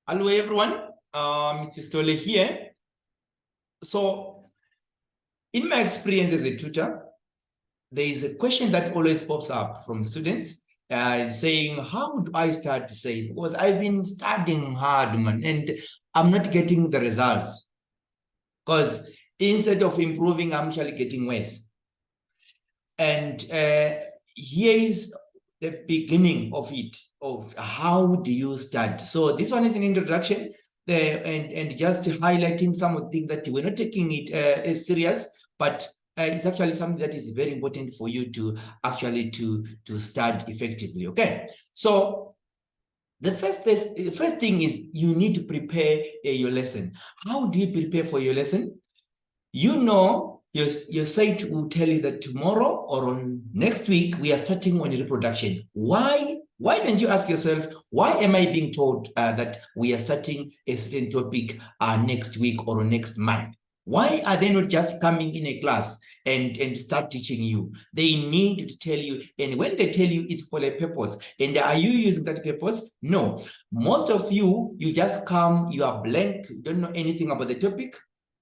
Hello, everyone. Mr. Stole here. So, in my experience as a tutor, there is a question that always pops up from students saying, how do I start to say? Because I've been studying hard, man, and I'm not getting the results. Because instead of improving, I'm actually getting worse. And here is the beginning of it, of how do you start. So this one is an introduction and just highlighting some of the things that we're not taking it as serious, but it's actually something that is very important for you to actually to start effectively. Okay, so the first thing is you need to prepare your lesson. How do you prepare for your lesson? You know, your site will tell you that tomorrow or on next week, we are starting on reproduction. Why? Why don't you ask yourself, why am I being told that we are starting a certain topic next week or next month? Why are they not just coming in a class and start teaching you? They need to tell you, and when they tell you, it's for a purpose. And are you using that purpose? No. Most of you, you just come, you are blank, you don't know anything about the topic.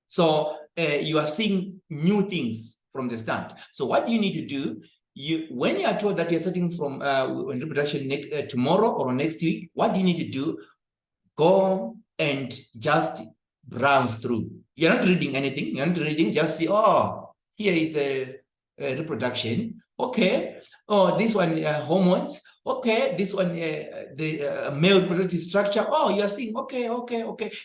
So you are seeing new things from the start. So what do you need to do? When you are told that you're starting from reproduction tomorrow or next week, what do you need to do? Go and just browse through. You're not reading anything. You're not reading. Just see, oh, here is a reproduction. Okay. Oh, this one hormones. Okay, this one the male reproductive structure. Oh, you are seeing. Okay.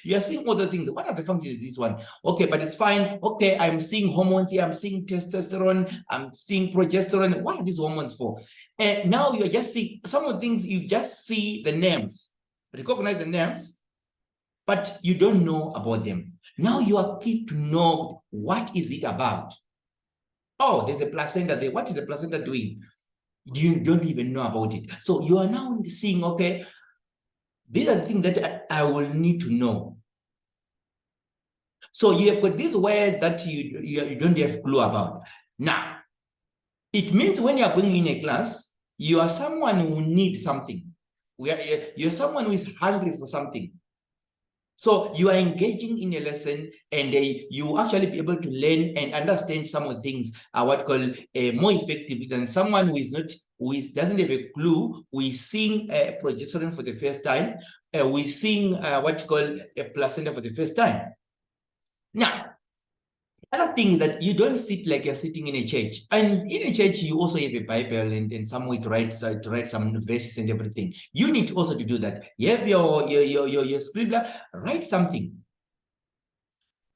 You are seeing other things. What are the functions of this one? Okay, but it's fine. Okay, I'm seeing hormones here. I'm seeing testosterone. I'm seeing progesterone. What are these hormones for? And now you're just seeing some of the things. You just see the names, recognize the names, but you don't know about them. Now you are keen to know what is it about. Oh, there's a placenta there. What is the placenta doing? You don't even know about it. So you are now seeing, okay, these are the things that I will need to know. So you have got these words that you don't have clue about. Now, it means when you are going in a class, you are someone who needs something. You're someone who is hungry for something. So you are engaging in a lesson and you actually be able to learn and understand some of the things what call more effectively than someone who is not, doesn't have a clue, who is seeing progesterone for the first time, who is seeing what you call a placenta for the first time. Now, other thing is that you don't sit like you're sitting in a church. And in a church, you also have a Bible and some way to write some verses and everything. You need also to do that. You have your scribbler, write something.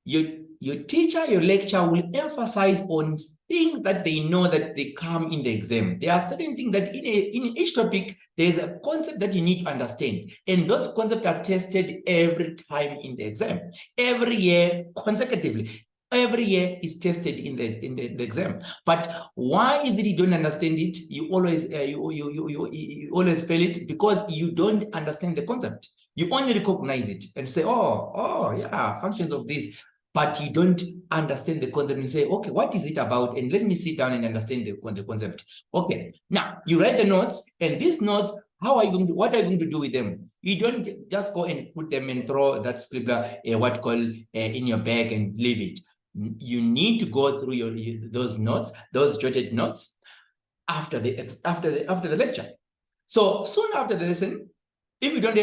Your teacher, your lecturer will emphasize on things that they know that they come in the exam. There are certain things that in each topic, there's a concept that you need to understand. And those concepts are tested every time in the exam, every year consecutively. Every year is tested in the exam. But why is it you don't understand it? You always you always fail it because you don't understand the concept. You only recognize it and say, oh yeah, functions of this, but you don't understand the concept and say, okay, what is it about? And let me sit down and understand the concept. Okay, now you write the notes, and these notes, what are you going to do with them? You don't just go and put them and throw that scribbler, in your bag and leave it. You need to go through those notes, those jotted notes, after the lecture. So soon after the lesson, if you have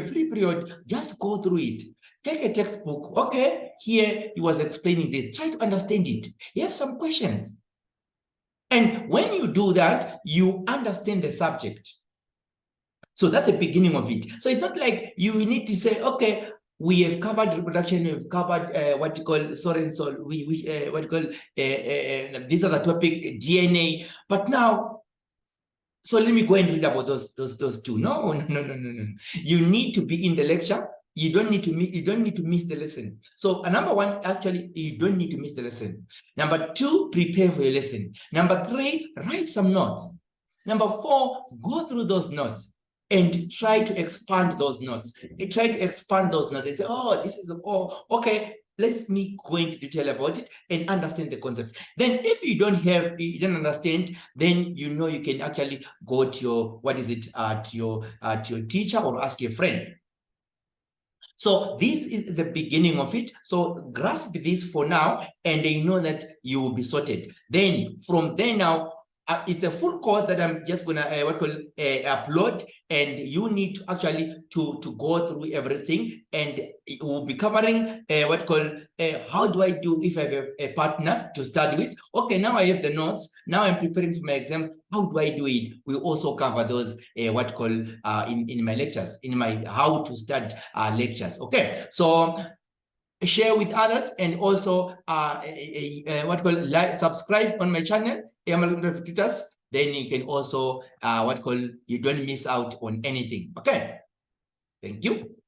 a free period, just go through it. Take a textbook. Okay, here he was explaining this. Try to understand it. You have some questions. And when you do that, you understand the subject. So that's the beginning of it. So it's not like you need to say, okay, we have covered reproduction, we've covered what you call these are the topic, DNA. But now, so let me go and read about those two. No. You need to be in the lecture. You don't need to miss the lesson. So number one, actually, you don't need to miss the lesson. Number two, prepare for your lesson. Number three, write some notes. Number four, go through those notes and try to expand those notes. And try to expand those notes and say, oh, this is, oh, okay, let me go into detail about it and understand the concept. Then if you don't understand, then you know you can actually go to your, to your teacher or ask your friend. So this is the beginning of it. So grasp this for now, and they know that you will be sorted. Then from there now, it's a full course that I'm just gonna upload, and you need to actually to go through everything, and it will be covering how do I do if I have a partner to start with. Okay, now I have the notes. Now I'm preparing for my exams. How do I do it? We also cover those in my lectures, in my how to start lectures. Okay, so share with others, and also subscribe on my channel, Tutors. Then you can also you don't miss out on anything. Okay, thank you.